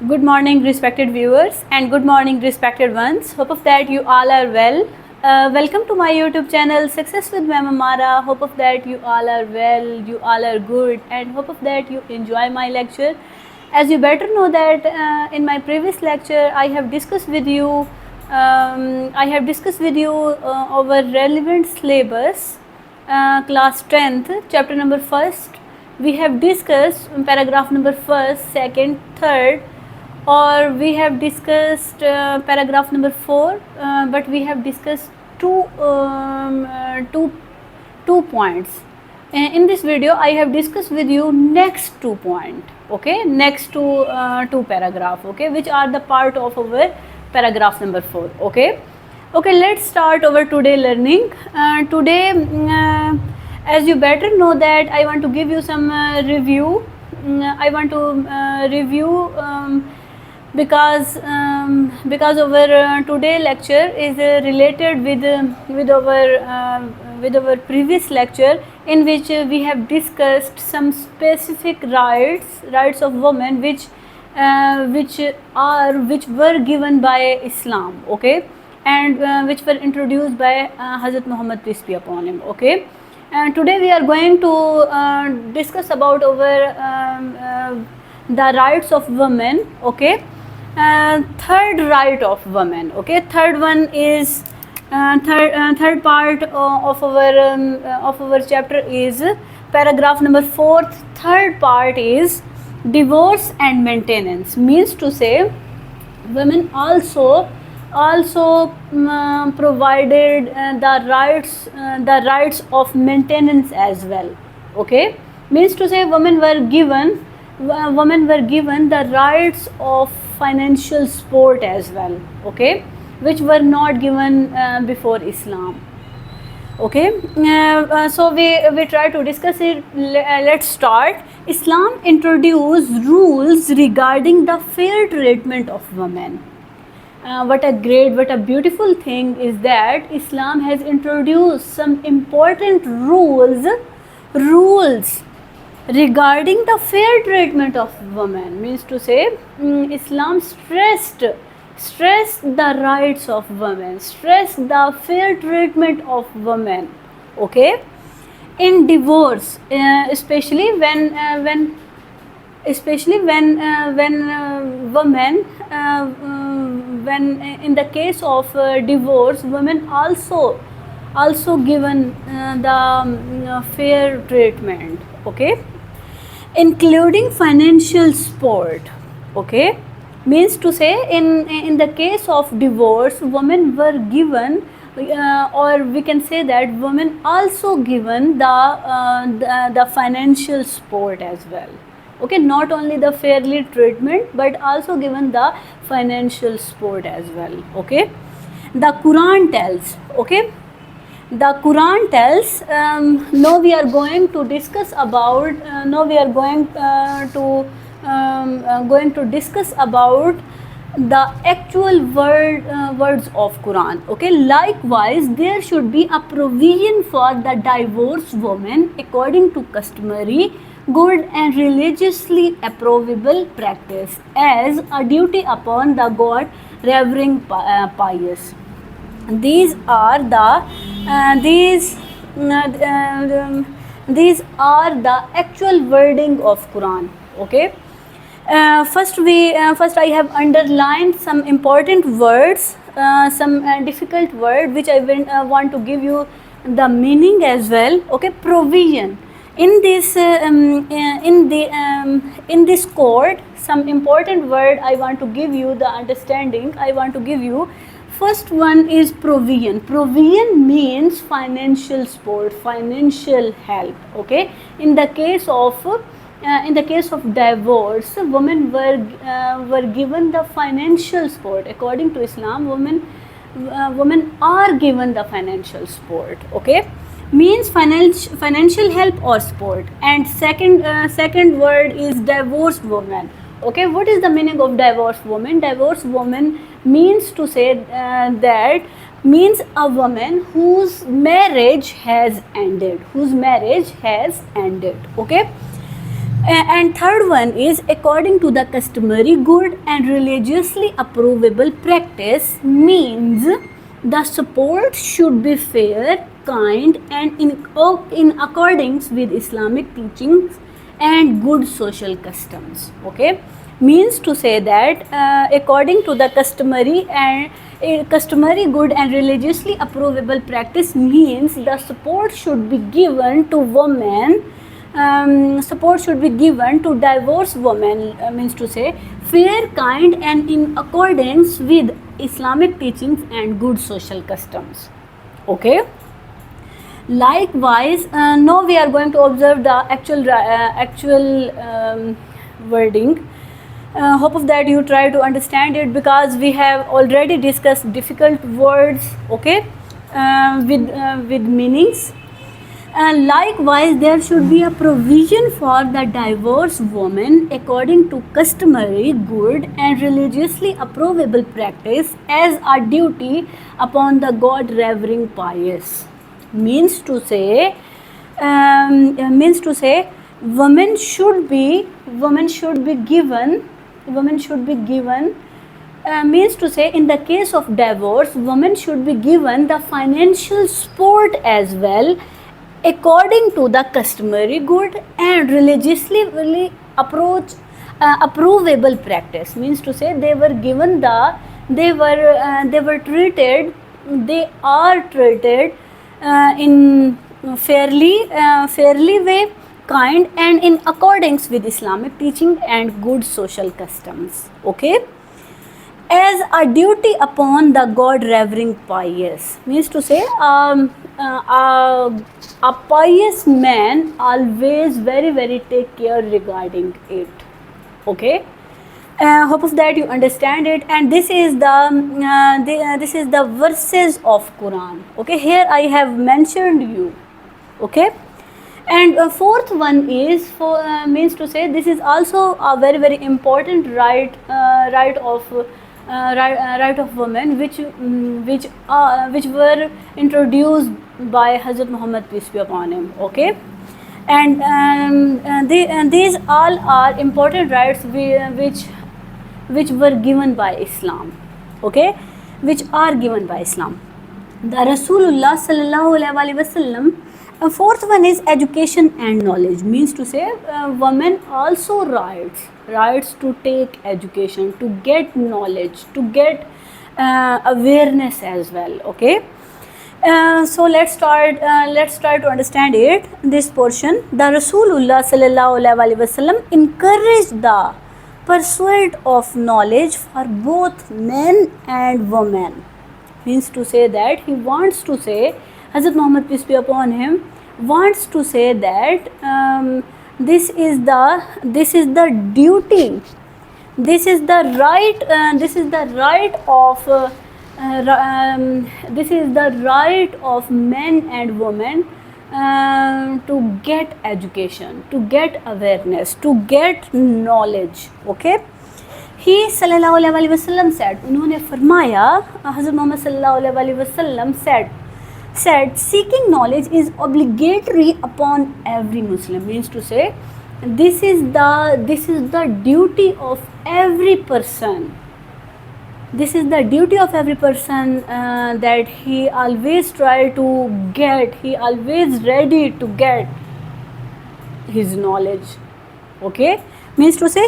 Good morning, respected viewers, and good morning, respected ones. Hope of that you all are well. Welcome to my YouTube channel, Success with Ma'am Amara. Hope of that you all are well, you all are good, and hope of that you enjoy my lecture. As you better know that in my previous lecture, I have discussed with you. Our relevant syllabus, class 10th, chapter number 1st. We have discussed paragraph number 1st, 2nd, 3rd, or we have discussed paragraph number 4, but we have discussed two points. In this video I have discussed with you next 2 point, okay, next two paragraph, okay, which are the part of our paragraph number 4. Okay, let's start our today learning. Today, as you better know that I want to give you some review. I want to review because our today lecture is related with our previous lecture, in which we have discussed some specific rights of women which were given by Islam, okay, and which were introduced by Hazrat Muhammad, peace be upon him. Okay, and today we are going to discuss about the rights of women. Okay, third right of women. Okay, third one is third part of our chapter is paragraph number 4. Third part is divorce and maintenance. Means to say, women also provided the rights of maintenance as well. Okay, means to say, women were given the rights of financial support as well, okay, which were not given before Islam. Okay, so we try to discuss it. Let's start. Islam introduced rules regarding the fair treatment of women. What a beautiful thing is that Islam has introduced some important rules regarding the fair treatment of women. Means to say, Islam stressed the rights of women, stressed the fair treatment of women. Okay, in divorce, especially when women, when in the case of divorce, women also given the fair treatment. Okay, including financial support. Okay, means to say, in the case of divorce, women were given, or we can say that women also given the financial support as well. Okay, not only the fairly treatment but also given the financial support as well. Okay, the Quran tells. Okay, the Quran tells. Now we are going to discuss about. Now we are going to discuss about the actual words of Quran. Okay, likewise there should be a provision for the divorced woman according to customary, good and religiously approvable practice, as a duty upon the God revering pious. These are the actual wording of Quran. Okay, first I have underlined some important words, some difficult word which I want to give you the meaning as well. Okay, provision. In this in this code, some important word I want to give you the understanding. I want to give you. First one is provision. Provision means financial support, financial help. Okay, in the case of divorce, women were given the financial support. According to Islam, women are given the financial support. Okay, means financial help or support. And second word is divorced woman. Okay, what is the meaning of divorced woman? Divorced woman means to say that means a woman whose marriage has ended. Okay, And third one is according to the customary good and religiously approvable practice, means the support should be fair, kind, and in accordance with Islamic teachings and good social customs. Okay, means to say that according to the customary good and religiously approvable practice, means the support should be given to women. Support should be given to divorced women, means to say fair, kind, and in accordance with Islamic teachings and good social customs. Okay. Likewise, now we are going to observe the actual wording. Hope of that you try to understand it, because we have already discussed difficult words, okay, with meanings. And likewise, there should be a provision for the divorced woman according to customary good and religiously approvable practice as a duty upon the God-revering pious. Means to say, women should be given. Means to say, in the case of divorce, women should be given the financial support as well, according to the customary good and religiously approvable practice. Means to say, they are treated in fairly way, kind, and in accordance with Islamic teaching and good social customs. Okay, as a duty upon the God-revering pious. Means to say, a pious man always very take care regarding it. Okay, hope of that you understand it. And this is the verses of Quran. Okay, here I have mentioned you. Okay, and fourth one is means to say, this is also a very important right of women, which were introduced by Hazrat Muhammad, peace be upon him. Okay, and these all are important rights which were given by Islam. Okay, which are given by Islam. The Rasulullah sallallahu alaihi wasallam. Fourth one is education and knowledge. Means to say, women also rights to take education, to get knowledge, to get awareness as well. Okay, so let's try to understand it. This portion, the Rasulullah sallallahu alaihi wasallam encouraged the pursuit of knowledge for both men and women. Means to say that he wants to say, Hazrat Muhammad, peace be upon him, wants to say that this is the duty, this is the right of men and women to get education, to get awareness, to get knowledge. Okay, he sallallahu alaihi wasallam said, उन्होंने फरमाया, Hazrat Muhammad sallallahu alaihi wasallam said seeking knowledge is obligatory upon every Muslim. Means to say, this is the duty of every person. This is the duty of every person, that he always always ready to get his knowledge. Okay, means to say,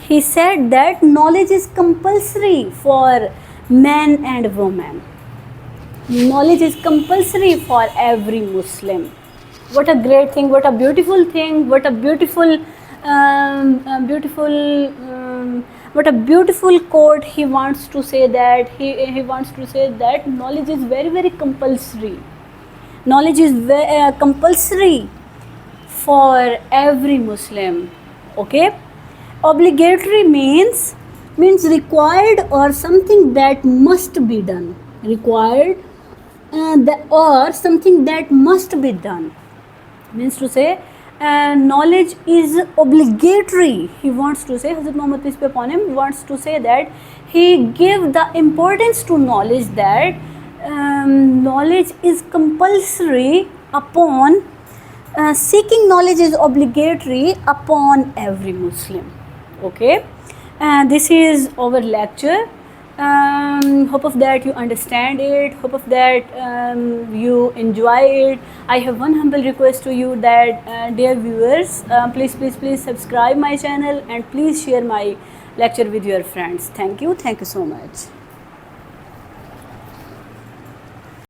he said that knowledge is compulsory for men and women. Knowledge is compulsory for every Muslim. What a great thing, what a beautiful thing, what a beautiful quote. He wants to say that he wants to say that knowledge is very compulsory. Knowledge is compulsory for every Muslim. Okay, obligatory means required or something that must be done. Required or something that must be done. Means to say, knowledge is obligatory. He wants to say, Hazrat Muhammad, peace be upon him, wants to say that he gave the importance to knowledge, that knowledge is compulsory upon seeking knowledge is obligatory upon every Muslim. Okay, and this is our lecture. Hope of that you understand it, hope of that you enjoy it. I have one humble request to you that dear viewers, please subscribe my channel and please share my lecture with your friends. Thank you so much.